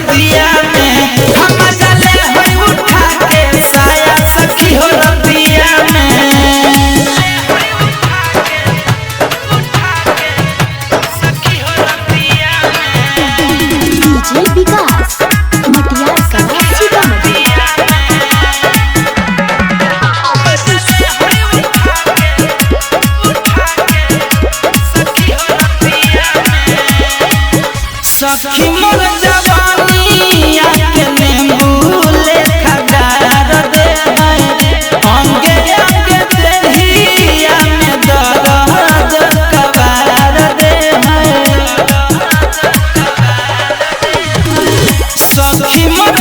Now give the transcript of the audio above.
रतिया में हम जले होई उठा के साया सखी हो रतिया में सखी हो रतिया में डीजे विकास मटियार का सीतामढ़ी सखी मोर जवानी आके नींबू लेखा गार दे अंगे अंगे देहिया में दर्द कबार दे सखी मोर